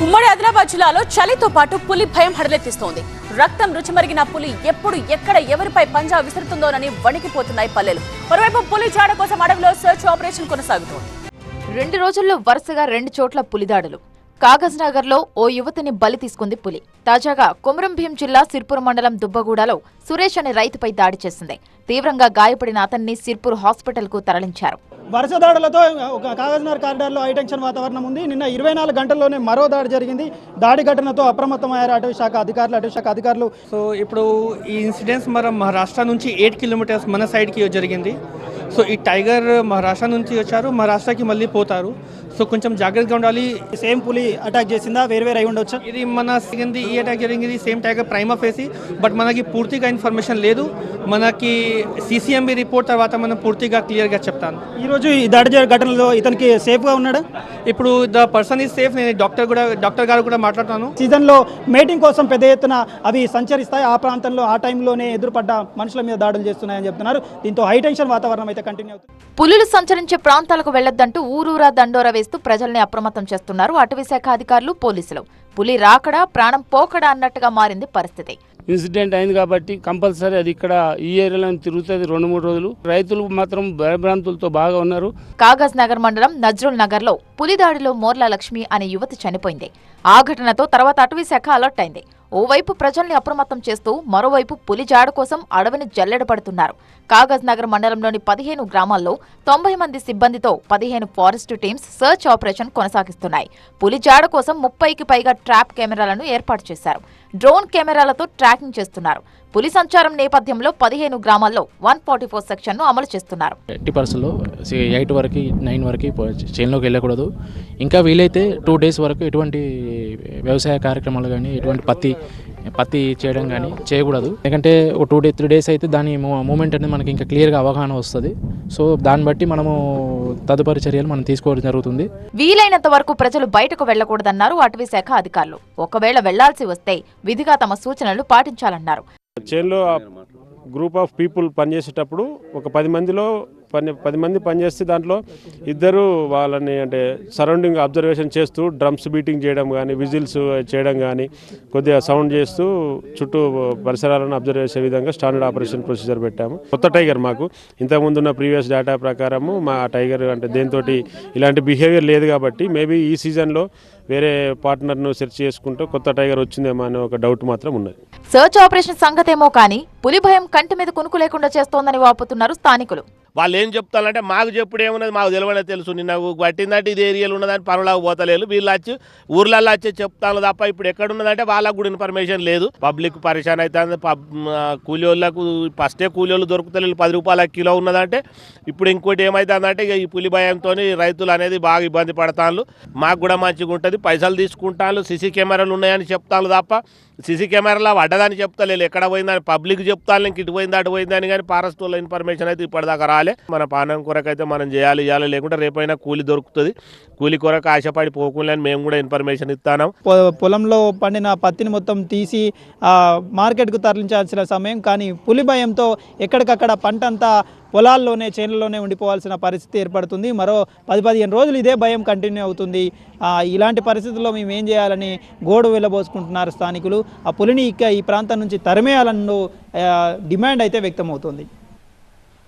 ఉమ్మడి ఆదిలాబాద్ జిల్లాలో చలితో పాటు పులి భయం హడలెత్తిస్తోంది. రక్తం రుచిమరిగిన పులి ఎప్పుడు ఎక్కడ ఎవరిపై పంజా విసురుతుందోనని వణికిపోతున్నాయి పల్లెలు. మరోవైపు పులి జాడ కోసం అడవిలో సెర్చ్ ఆపరేషన్ కొనసాగుతోంది. 2 రోజుల్లో వరుసగా 2 చోట్ల పులిదాడులు. కాగజ్నగర్లో ఓ యువతిని బలి తీసుకుంది పులి. తాజాగా కొమరంభీం జిల్లా సిర్పూర్ మండలం దుబ్బగూడలో సురేష్ అనే రైతుపై దాడి చేసింది. తీవ్రంగా గాయపడిన అతన్ని సిర్పూర్ హాస్పిటల్కు తరలించారు. వరుస దాడులతో కాగజ్నగర్ కారిడార్లో హైటెన్షన్ వాతావరణం ఉంది. నిన్న 24 గంటల్లోనే మరో దాడి జరిగింది. దాడి ఘటనతో అప్రమత్తమయ్యారు అటవీ శాఖ అధికారులు. సో ఇప్పుడు ఈ ఇన్సిడెంట్స్ మన మహారాష్ట్ర నుంచి 8 కిలోమీటర్స్ మన సైడ్కి జరిగింది. సో ఈ టైగర్ మహారాష్ట్ర నుంచి వచ్చారు, మహారాష్ట్రకి మళ్ళీ పోతారు. సో కొంచెం జాగ్రత్తగా ఉండాలి. సేమ్ పులి అటాక్ చేసిందా, వేరు అయి ఉండొచ్చు? ఇది మన సెకండ్ ఈ అటాక్ జరిగింది same tiger prima facie, but మనకి పూర్తిగా ఇన్ఫర్మేషన్ లేదు. మనకి సిసిఎంబి రిపోర్ట్ తర్వాత మనం పూర్తిగా క్లియర్గా చెప్తాను. ఈరోజు ఈ దాడి ఘటనలో ఇతనికి సేఫ్గా ఉన్నాడా? ఇప్పుడు ద పర్సన్ ఈజ్ సేఫ్. నేను డాక్టర్ గారు కూడా మాట్లాడుతాను. సీజన్లో మేటింగ్ కోసం పెద్ద ఎత్తున అవి సంచరిస్తాయి. ఆ ప్రాంతంలో ఆ టైంలోనే ఎదురుపడ్డ మనుషుల మీద దాడులు చేస్తున్నాయని చెప్తున్నారు. దీంతో హైటెన్షన్ వాతావరణం అయితే కంటిన్యూ అవుతుంది. పులులు సంచరించే ప్రాంతాలకు వెళ్లొద్దంటూ ఊరూరా దండోరా వేస్తూ ప్రజల్ని అప్రమత్తం చేస్తున్నారు అటవీ శాఖ అధికారులు, పోలీసులు. పులి రాకడా ప్రాణం పోకడా అన్నట్టుగా మారింది పరిస్థితి. ఇన్సిడెంట్ అయింది కాబట్టి కంపల్సరీ అది ఇక్కడ ఈ ఏరియాలో తిరుగుతుంది 2-3 రోజులు. రైతులు మాత్రం భయభ్రాంతులతో బాగా ఉన్నారు. కాగజ్నగర్ మండలం నజ్రుల్ నగర్లో పులి దాడిలో మోర్ల లక్ష్మి అనే యువతి చనిపోయింది. ఆ ఘటనతో తర్వాత అటవీ శాఖ అలర్ట్ అయింది. ఓవైపు ప్రజల్ని అప్రమత్తం చేస్తూ మరోవైపు పులి జాడ కోసం అడవిని జల్లెడపడుతున్నారు. కాగజ్నగర్ మండలంలోని 15 గ్రామాల్లో 90 మంది సిబ్బందితో 15 ఫారెస్ట్ టీమ్స్ సర్చ్ ఆపరేషన్ కొనసాగిస్తున్నాయి. పులి జాడ కోసం 30కి పైగా ట్రాప్ కెమెరాలను ఏర్పాటు చేశారు. డ్రోన్ కెమెరాలతో ట్రాకింగ్ చేస్తున్నారు. పులి సంచారం నేపథ్యంలో 15 గ్రామాల్లో 144 సెక్షన్ను అమలు చేస్తున్నారు. 80% 8 వరకు 9 వరకు చేనులోకి వెళ్ళకూడదు. ఇంకా వీలైతే 2 డేస్ వరకు ఎటువంటి వ్యవసాయ కార్యక్రమాలు కానీ ఎటువంటి పత్తి చేయడం కానీ చేయకూడదు. ఎందుకంటే 2-3 డేస్ అయితే దాని మూమెంట్ అనేది మనకి ఇంకా క్లియర్గా అవగాహన వస్తుంది. సో దాన్ని బట్టి మనము తదుపరి చర్యలు మనం తీసుకోవడం జరుగుతుంది. వీలైనంత వరకు ప్రజలు బయటకు వెళ్లకూడదన్నారు అటవీ శాఖ అధికారులు. ఒకవేళ వెళ్లాల్సి వస్తే విధిగా తమ సూచనలు పాటించాలన్నారు. చేన్లో గ్రూప్ ఆఫ్ పీపుల్ పనిచేసేటప్పుడు ఒక 10 మంది పనిచేస్తే దాంట్లో ఇద్దరు వాళ్ళని అంటే సరౌండింగ్ అబ్జర్వేషన్ చేస్తూ డ్రమ్స్ బీటింగ్ చేయడం కానీ విజిల్స్ చేయడం కానీ కొద్దిగా సౌండ్ చేస్తూ చుట్టూ పరిసరాలను అబ్జర్వ్ చేసే విధంగా స్టాండర్డ్ ఆపరేషన్ ప్రొసీజర్ పెట్టాము. కొత్త టైగర్ మాకు ఇంతకుముందున్న ప్రీవియస్ డేటా ప్రకారము మా టైగర్ అంటే దేంతో ఇలాంటి బిహేవియర్ లేదు కాబట్టి మేబీ ఈ సీజన్లో వేరే పార్ట్నర్ను సెర్చ్ చేసుకుంటూ కొత్త టైగర్ వచ్చిందేమో అనే ఒక డౌట్ మాత్రం ఉన్నది. సర్చ్ ఆపరేషన్ సంగతేమో కానీ పులి భయం కంటి మీద కునుకు లేకుండా చేస్తోందని వాపుతున్నారు స్థానికులు. వాళ్ళు ఏం చెప్తారంటే మాకు చెప్పుడు ఏమున్నది, మాకు తెలియనే తెలుసు. నిన్న పట్టిందంటే ఇది ఏరియాలో ఉన్నదని పనులకు పోతలేదు. వీళ్ళు వచ్చి ఊర్లలో వచ్చి చెప్తాను తప్ప ఇప్పుడు ఎక్కడున్నదంటే వాళ్ళకు కూడా ఇన్ఫర్మేషన్ లేదు. పబ్లిక్ పరిశాన్ అవుతుంది. కూలీలకు ఫస్టే కూలీలు దొరుకుతలేదు. 10 రూపాయల కిలో ఉన్నదంటే ఇప్పుడు ఇంకోటి ఏమవుతుందంటే ఇక ఈ పులి భయంతో రైతులు అనేది బాగా ఇబ్బంది పడతాను. మాకు కూడా మంచిగా ఉంటుంది. పైసలు తీసుకుంటాను. సీసీ కెమెరాలు ఉన్నాయని చెప్తాను తప్ప సీసీ కెమెరాలో పడ్డదని చెప్తలేదు. ఎక్కడ పోయిందని పబ్లిక్ చెప్తాను. ఇంక ఇటు పోయింది అటు పోయిందని కానీ ఫారెస్ట్ వాళ్ళ ఇన్ఫర్మేషన్ అయితే ఇప్పటిదాకా రాలే. మన పానం కొరకు అయితే మనం చేయాలి లేకుంటే రేపైనా కూలి దొరుకుతుంది. కూలి కొరకు ఆశపడి పోకుండా మేము కూడా ఇన్ఫర్మేషన్ ఇస్తాను. పొలంలో పండిన పత్తిని మొత్తం తీసి మార్కెట్కు తరలించాల్సిన సమయం, కానీ పులి భయంతో ఎక్కడికక్కడ పంట అంతా పొలాల్లోనే చేనుల్లోనే ఉండిపోవాల్సిన పరిస్థితి ఏర్పడుతుంది. మరో 10-15 రోజులు ఇదే భయం కంటిన్యూ అవుతుంది. ఇలాంటి పరిస్థితుల్లో మేము ఏం చేయాలని గోడు వెళ్ళబోసుకుంటున్నారు స్థానికులు. ఆ పులిని ఈ ప్రాంతం నుంచి తరిమేయాలన్న డిమాండ్ అయితే వ్యక్తమవుతుంది.